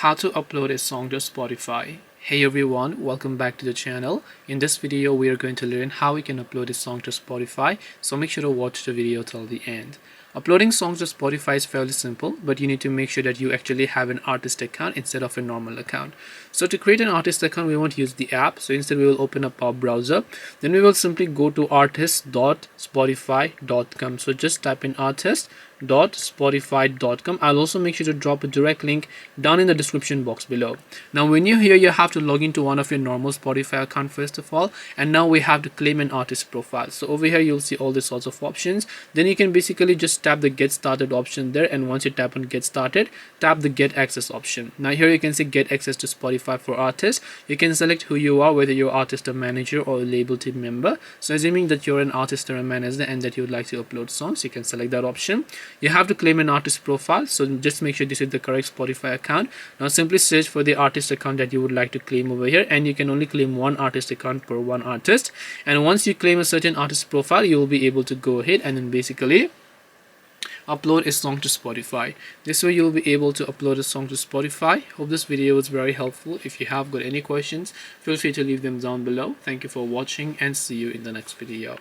How to upload a song to Spotify. Hey everyone, welcome back to the channel. In this video we are going to learn how we can upload a song to Spotify, so make sure to watch the video till the end. Uploading songs to Spotify is fairly simple, but you need to make sure that you actually have an artist account instead of a normal account. So to create an artist account, we won't use the app, so instead we will open up our browser. Then we will simply go to artist.spotify.com. so just type in artist.spotify.com. I'll also make sure to drop a direct link down in the description box below. Now when you're here, you have to log into one of your normal Spotify account first of all, and now we have to claim an artist profile. So over here you'll see all these sorts of options. Then you can basically just tap the get started option there, and once you tap on get started, tap the get access option. Now here you can see get access to Spotify for artists. You can select who you are, whether you're artist or manager or a label team member. So assuming that you're an artist or a manager and that you would like to upload songs, you can select that option. You have to claim an artist profile, so just make sure this is the correct Spotify account. Now simply search for the artist account that you would like to claim over here, and you can only claim one artist account per one artist. And once you claim a certain artist profile, you will be able to go ahead and then basically upload a song to Spotify. This way you'll be able to upload a song to Spotify. Hope this video was very helpful. If you have got any questions, feel free to leave them down below. Thank you for watching and see you in the next video.